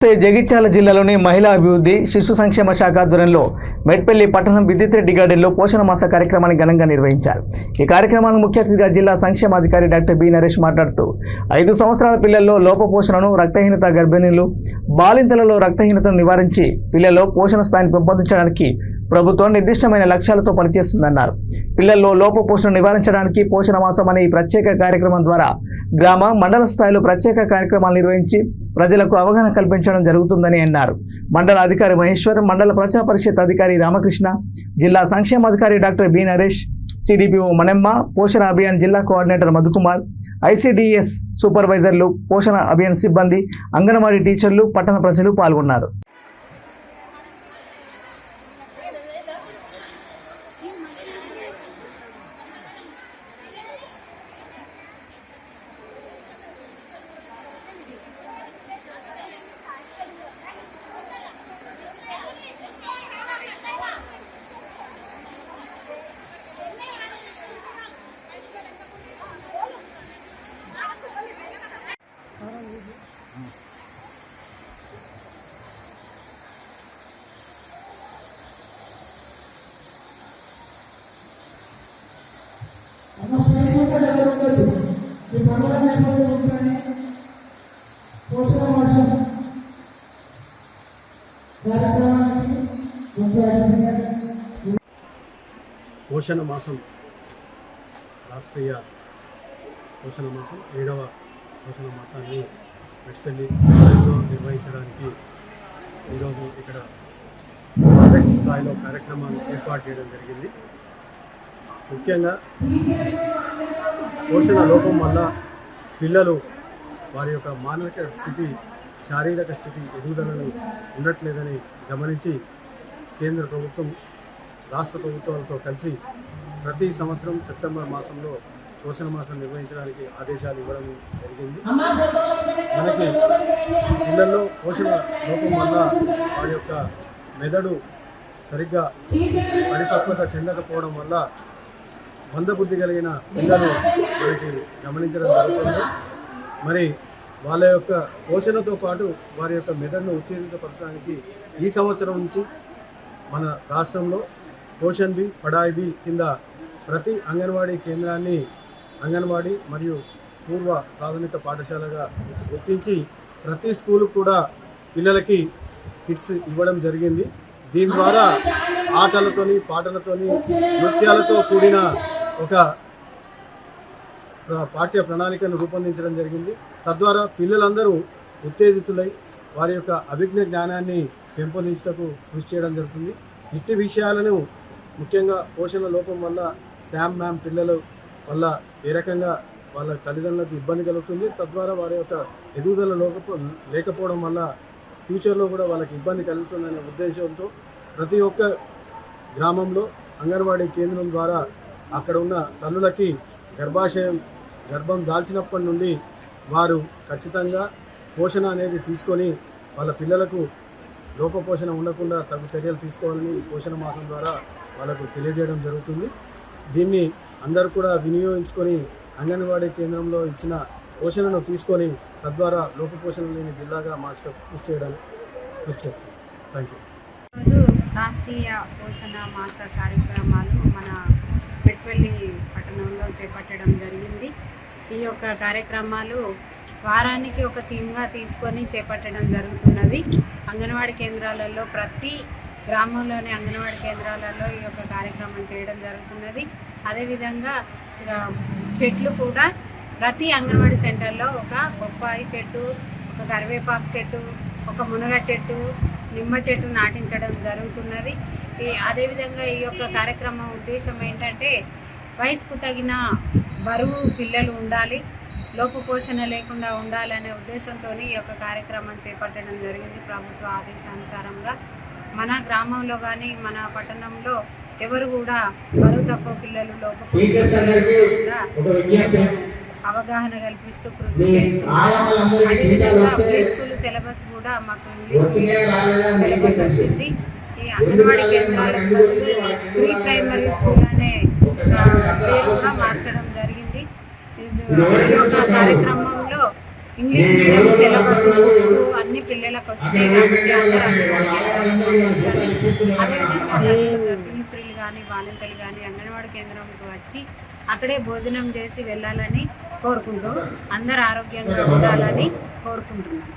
జగిత్యాల జిల్లాలోని మహిళా అభివృద్ధి శిశు సంక్షేమ శాఖ ఆధ్వర్యంలో మెట్పల్లి పట్టణం విద్యుత్ రెడ్డి గార్డెన్లో పోషణ మాస కార్యక్రమాన్ని ఘనంగా నిర్వహించారు. ఈ కార్యక్రమానికి ముఖ్య అతిథిగా జిల్లా సంక్షేమాధికారి డాక్టర్ బి నరేష్ మాట్లాడుతూ 5 సంవత్సరాల పిల్లల్లో లోపపోషణను, రక్తహీనత, గర్భిణీలు, బాలింతలలో రక్తహీనతను నివారించి పిల్లల్లో పోషణ స్థాయిని పెంపొందించడానికి ప్రభుత్వం నిర్దిష్టమైన లక్ష్యాలతో పనిచేస్తుందన్నారు. పిల్లల్లో లోపపోషణ నివారించడానికి పోషణ మాసం అనే ఈ ప్రత్యేక కార్యక్రమం ద్వారా గ్రామ, మండల స్థాయిలో ప్రత్యేక కార్యక్రమాలు నిర్వహించి ప్రజలకు అవగాహన కల్పించడం జరుగుతుందని అన్నారు. మండల అధికారి మహేశ్వర్, మండల ప్రజా పరిషత్ అధికారి రామకృష్ణ, జిల్లా సంక్షేమాధికారి doctor B Naresh, CDPO Manemma, Poshan Abhiyan జిల్లా కోఆర్డినేటర్ మధుకుమార్, ఐసిడిఎస్ సూపర్వైజర్లు, పోషణ అభియాన్ సిబ్బంది, అంగన్వాడీ టీచర్లు, పట్టణ ప్రజలు పాల్గొన్నారు. పోషణ మాసం రాష్ట్రీయ పోషణ మాసం 7వ పోషణ మాసాన్ని మెట్పల్లి నిర్వహించడానికి ఈరోజు ఇక్కడ ప్రాజెక్ట్ స్థాయిలో కార్యక్రమాన్ని ఏర్పాటు చేయడం జరిగింది. ముఖ్యంగా పోషణ లోపం వల్ల పిల్లలు వారి యొక్క మానసిక స్థితి, శారీరక స్థితి, ఎదుగుదలను ఉండట్లేదని గమనించి కేంద్ర ప్రభుత్వం, రాష్ట్ర ప్రభుత్వాలతో కలిసి ప్రతి సంవత్సరం సెప్టెంబర్ మాసంలో పోషణ మాసం నిర్వహించడానికి ఆదేశాలు ఇవ్వడం జరిగింది. మనకి పిల్లల్లో పోషణ లోపం వల్ల వారి యొక్క మెదడు సరిగ్గా పరిపక్వత చెందకపోవడం వల్ల మందబుద్ధి కలిగిన పిల్లలు మనకి గమనించడం జరుగుతుంది. మరి వాళ్ళ యొక్క పోషణతో పాటు వారి యొక్క మెదడును ఉత్తేజితపరచడానికి ఈ సంవత్సరం నుంచి మన రాష్ట్రంలో పోషణ్ బి పడాయి బి కింద ప్రతి అంగన్వాడీ కేంద్రాన్ని అంగన్వాడీ మరియు పూర్వ ప్రాథమిక పాఠశాలగా గుర్తించి ప్రతి స్కూలు కూడా పిల్లలకి కిట్స్ ఇవ్వడం జరిగింది. దీని ద్వారా ఆటలతోని, పాటలతోని, నృత్యాలతో కూడిన ఒక పాఠ్య ప్రణాళికను రూపొందించడం జరిగింది. తద్వారా పిల్లలందరూ ఉత్తేజితులై వారి యొక్క అభిజ్ఞ జ్ఞానాన్ని పెంపొందించటకు కృషి చేయడం జరుగుతుంది. ఇట్టి విషయాలను ముఖ్యంగా పోషణ లోపం వల్ల మ్యామ్ పిల్లల వల్ల ఏ రకంగా వాళ్ళ తల్లిదండ్రులకు ఇబ్బంది కలుగుతుంది, తద్వారా వారి యొక్క ఎదుగుదల లేకపోవడం వల్ల ఫ్యూచర్లో కూడా వాళ్ళకి ఇబ్బంది కలుగుతుందనే ఉద్దేశంతో ప్రతి ఒక్క గ్రామంలో అంగన్వాడీ కేంద్రం ద్వారా అక్కడ ఉన్న తల్లులకి గర్భం దాల్చినప్పటి నుండి వారు ఖచ్చితంగా పోషణ అనేది తీసుకొని వాళ్ళ పిల్లలకు లోపపోషణ ఉండకుండా తగు చర్యలు తీసుకోవాలని పోషణ మాసం ద్వారా వాళ్ళకు తెలియజేయడం జరుగుతుంది. దీన్ని అందరూ కూడా వినియోగించుకొని అంగన్వాడీ కేంద్రంలో ఇచ్చిన పోషణను తీసుకొని తద్వారా లోపపోషణ లేని జిల్లాగా మార్చడం కృషి చేస్తాం. Thank you. రాష్ట్రీయ పోషణ మాస కార్యక్రమాలు మన మెట్పల్లి పట్టణంలో చేపట్టడం జరిగింది. ఈ యొక్క కార్యక్రమాలు వారానికి ఒక థీమ్గా తీసుకొని చేపట్టడం జరుగుతున్నది. అంగన్వాడీ కేంద్రాలలో ప్రతి గ్రామంలోని అంగన్వాడీ కేంద్రాలలో ఈ యొక్క కార్యక్రమం చేయడం జరుగుతున్నది. అదేవిధంగా చెట్లు కూడా ప్రతి అంగన్వాడీ సెంటర్లో ఒక బొప్పాయి చెట్టు, ఒక కరివేపాకు చెట్టు, ఒక మునగ చెట్టు, నిమ్మ చెట్టు నాటించడం జరుగుతున్నది. అదేవిధంగా ఈ యొక్క కార్యక్రమం ఉద్దేశం ఏంటంటే వయసుకు తగిన బరువు పిల్లలు ఉండాలి, లోపపోషణ లేకుండా ఉండాలనే ఉద్దేశంతో ఈ యొక్క కార్యక్రమం చేపట్టడం జరిగింది. ప్రభుత్వ ఆదేశానుసారంగా మన గ్రామంలో కానీ మన పట్టణంలో ఎవరు కూడా బరువు తక్కువ పిల్లలు లోపపోషణ అవగాహన కల్పిస్తూ కృషి చేస్తున్నారు. అదేవిధంగా ప్రీ స్కూల్ సిలబస్ కూడా మాకు ఇంగ్లీష్ సిలబస్ వచ్చింది. ఈ అంగన్వాడీ కేంద్రాలకు ప్రీ ప్రైమరీ స్కూల్ అనే పేరు కూడా మార్చడం జరిగింది. ఈ యొక్క కార్యక్రమంలో ఇంగ్లీష్ మీడియం సిలబస్ బుక్స్ అన్ని పిల్లలకు వచ్చినాయి కాబట్టి అందరూ బుక్స్ అన్ని పిల్లలకు వచ్చినాయి కాబట్టి అందరూ అదేవిధంగా గర్భిణీ స్త్రీలు కానీ బాలింతలు కానీ అంగన్వాడీ కేంద్రంకి వచ్చి అక్కడే భోజనం చేసి వెళ్ళాలని కోరుకుంటూ అందరూ ఆరోగ్యంగా ఉండాలని కోరుకుంటున్నాను.